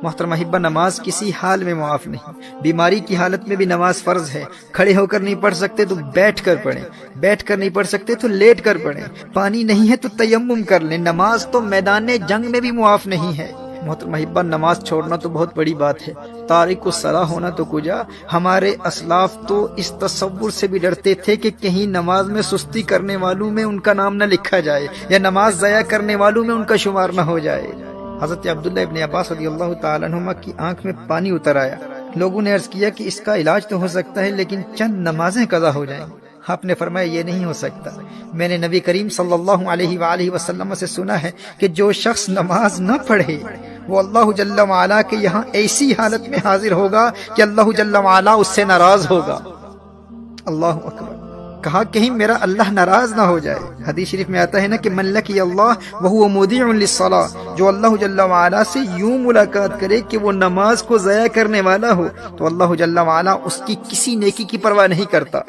محترم احبہ، نماز کسی حال میں معاف نہیں۔ بیماری کی حالت میں بھی نماز فرض ہے۔ کھڑے ہو کر نہیں پڑھ سکتے تو بیٹھ کر پڑھیں، بیٹھ کر نہیں پڑھ سکتے تو لیٹ کر پڑھیں، پانی نہیں ہے تو تیمم کر لیں۔ نماز تو میدان جنگ میں بھی معاف نہیں ہے۔ محترم احبہ، نماز چھوڑنا تو بہت بڑی بات ہے، تارک الصلاح ہونا تو کجا۔ ہمارے اسلاف تو اس تصور سے بھی ڈرتے تھے کہ کہیں نماز میں سستی کرنے والوں میں ان کا نام نہ لکھا جائے، یا نماز ضائع کرنے والوں میں ان کا شمار نہ ہو جائے۔ حضرت عبداللہ ابن عباس رضی اللہ تعالی عنہما کی آنکھ میں پانی اتر آیا۔ لوگوں نے عرض کیا کہ اس کا علاج تو ہو سکتا ہے لیکن چند نمازیں قضا ہو جائیں۔ آپ نے فرمایا یہ نہیں ہو سکتا۔ میں نے نبی کریم صلی اللہ علیہ وآلہ وسلم سے سنا ہے کہ جو شخص نماز نہ پڑھے وہ اللہ جل وعلا کے یہاں ایسی حالت میں حاضر ہوگا کہ اللہ جل وعلا اس سے ناراض ہوگا۔ اللہ اکبر! کہا کہیں میرا اللہ ناراض نہ ہو جائے۔ حدیث شریف میں آتا ہے نا کہ من لقی اللہ وہو مودع للصلاۃ، جو اللہ جل وعلا سے یوں ملاقات کرے کہ وہ نماز کو ضائع کرنے والا ہو تو اللہ جل وعلا اس کی کسی نیکی کی پرواہ نہیں کرتا۔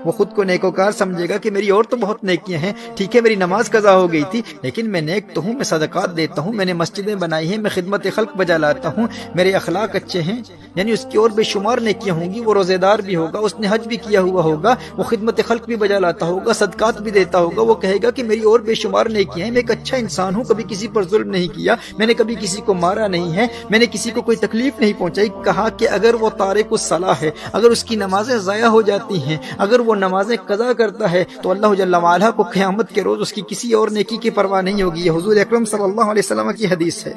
وہ خود کو نیکوکار سمجھے گا کہ میری اور تو بہت نیکیاں ہیں، ٹھیک ہے میری نماز قضا ہو گئی تھی لیکن میں نیک تو ہوں، میں صدقات دیتا ہوں، میں نے مسجدیں بنائی ہیں، میں خدمت خلق بجا لاتا ہوں، میرے اخلاق اچھے ہیں، یعنی اس کی اور بے شمار نیکیاں ہوں گی۔ وہ روزے دار بھی ہوگا، اس نے حج بھی کیا ہوا ہوگا، وہ خدمت خلق بھی بجا لاتا ہوگا، صدقات بھی دیتا ہوگا۔ وہ کہے گا کہ میری اور بے شمار نیکیاں ہیں، میں ایک اچھا انسان ہوں، کبھی کسی پر ظلم نہیں کیا، میں نے کبھی کسی کو مارا نہیں ہے، میں نے کسی کو کوئی تکلیف نہیں پہنچائی۔ کہا کہ اگر وہ تارک الصلاح ہے، اگر اس کی نمازیں ضائع ہو جاتی ہیں، اگر وہ نمازیں قضا کرتا ہے تو اللہ جل وعلا کو قیامت کے روز اس کی کسی اور نیکی کی پرواہ نہیں ہوگی۔ یہ حضور اکرم صلی اللہ علیہ وسلم کی حدیث ہے۔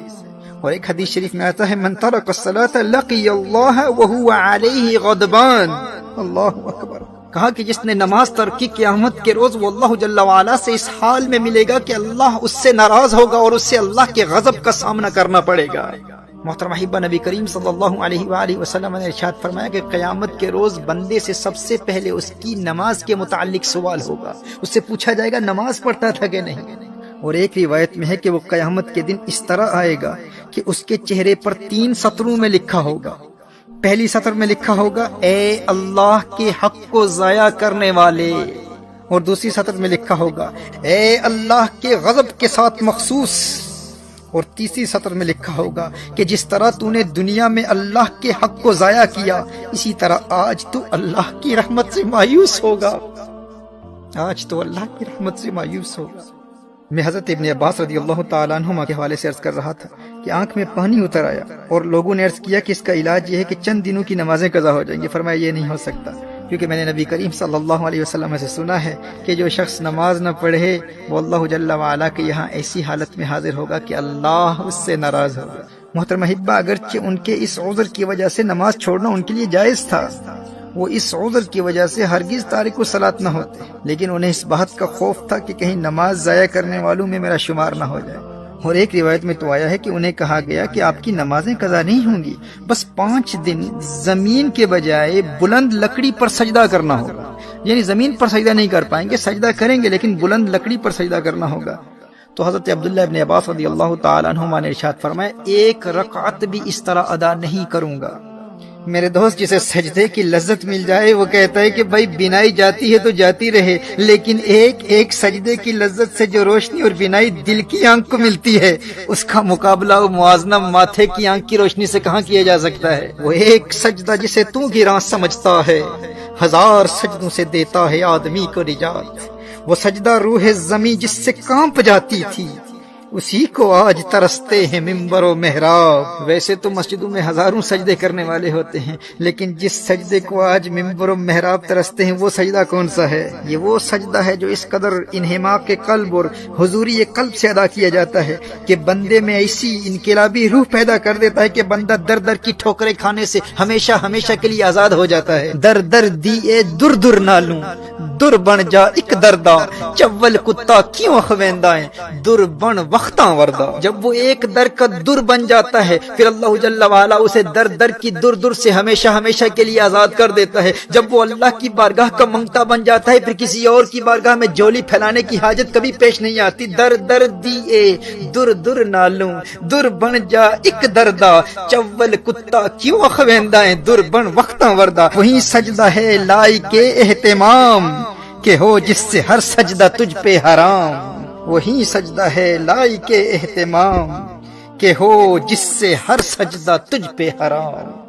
اور ایک حدیث شریف میں آتا ہے من ترک الصلاۃ لقی اللہ وہو علیہ غضبان۔ اللہ اکبر! کہا کہ جس نے نماز ترک کی قیامت کے روز وہ اللہ جل وعلا سے اس حال میں ملے گا کہ اللہ اس سے ناراض ہوگا اور اس سے اللہ کے غضب کا سامنا کرنا پڑے گا۔ محترم احبہ، نبی کریم صلی اللہ علیہ وآلہ وسلم نے ارشاد فرمایا کہ قیامت کے روز بندے سے سب سے پہلے اس کی نماز کے متعلق سوال ہوگا۔ اس سے پوچھا جائے گا نماز پڑھتا تھا کہ نہیں۔ اور ایک روایت میں ہے کہ وہ قیامت کے دن اس طرح آئے گا کہ اس کے چہرے پر 3 سطروں میں لکھا ہوگا۔ پہلی سطر میں لکھا ہوگا اے اللہ کے حق کو ضائع کرنے والے، اور دوسری سطر میں لکھا ہوگا اے اللہ کے غضب کے ساتھ مخصوص، اور تیسری سطر میں لکھا ہوگا کہ جس طرح تو نے دنیا میں اللہ کے حق کو ضائع کیا اسی طرح آج تو اللہ کی رحمت سے مایوس ہوگا، آج تو اللہ کی رحمت سے مایوس ہوگا۔ میں حضرت ابن عباس رضی اللہ تعالیٰ عنہما کے حوالے سے عرض کر رہا تھا کہ آنکھ میں پانی اتر آیا اور لوگوں نے عرض کیا کہ اس کا علاج یہ ہے کہ چند دنوں کی نمازیں قضا ہو جائیں گی۔ فرمایا یہ نہیں ہو سکتا، کیونکہ میں نے نبی کریم صلی اللہ علیہ وسلم سے سنا ہے کہ جو شخص نماز نہ پڑھے وہ اللہ جل وعلا کے یہاں ایسی حالت میں حاضر ہوگا کہ اللہ اس سے ناراض ہوگا۔ محترم احبہ، اگرچہ ان کے اس عذر کی وجہ سے نماز چھوڑنا ان کے لیے جائز تھا، وہ اس عذر کی وجہ سے ہرگز تارک الصلاۃ نہ ہوتے، لیکن انہیں اس بات کا خوف تھا کہ کہیں نماز ضائع کرنے والوں میں میرا شمار نہ ہو جائے۔ اور ایک روایت میں تو آیا ہے کہ انہیں کہا گیا کہ آپ کی نمازیں قضا نہیں ہوں گی، بس 5 دن زمین کے بجائے بلند لکڑی پر سجدہ کرنا ہوگا، یعنی زمین پر سجدہ نہیں کر پائیں گے، سجدہ کریں گے لیکن بلند لکڑی پر سجدہ کرنا ہوگا۔ تو حضرت عبداللہ ابن عباس رضی اللہ تعالیٰ عنہما نے ارشاد فرمایا 1 رکعت بھی اس طرح ادا نہیں کروں گا۔ میرے دوست، جسے سجدے کی لذت مل جائے وہ کہتا ہے کہ بھائی بینائی جاتی ہے تو جاتی رہے، لیکن ایک سجدے کی لذت سے جو روشنی اور بینائی دل کی آنکھ کو ملتی ہے اس کا مقابلہ و موازنہ ماتھے کی آنکھ کی روشنی سے کہاں کیا جا سکتا ہے۔ وہ ایک سجدہ جسے تو گراں سمجھتا ہے 1000 سجدوں سے دیتا ہے آدمی کو نجات، وہ سجدہ روح زمیں جس سے کانپ جاتی تھی اسی کو آج ترستے ہیں ممبر و محراب۔ ویسے تو مسجدوں میں ہزاروں سجدے کرنے والے ہوتے ہیں، لیکن جس سجدے کو آج ممبر و محراب ترستے ہیں وہ سجدہ کون سا ہے؟ یہ وہ سجدہ ہے جو اس قدر انہماک قلب اور حضوری قلب سے ادا کیا جاتا ہے کہ بندے میں ایسی انقلابی روح پیدا کر دیتا ہے کہ بندہ در در کی ٹھوکریں کھانے سے ہمیشہ ہمیشہ کے لیے آزاد ہو جاتا ہے۔ در در دیے در در نالوں در بن جا ایک دردا، چول کتا کیوں خویندہ ہیں در بن وقتاں وردہ۔ جب وہ ایک در کا در بن جاتا ہے پھر اللہ جل وعلا اسے در در کی در در سے ہمیشہ ہمیشہ کے لیے آزاد کر دیتا ہے۔ جب وہ اللہ کی بارگاہ کا منگتا بن جاتا ہے پھر کسی اور کی بارگاہ میں جولی پھیلانے کی حاجت کبھی پیش نہیں آتی۔ در در دیے در در نالوں در بن جا ایک دردا، چول کتا کیوں خویندہ ہیں در بن وقتاں وردہ۔ وہیں سجدہ ہے لائی کے اہتمام کہ ہو جس سے ہر سجدہ تجھ پہ حرام، وہی سجدہ ہے لائی کے اہتمام کہ کے ہو جس سے ہر سجدہ تجھ پہ حرام۔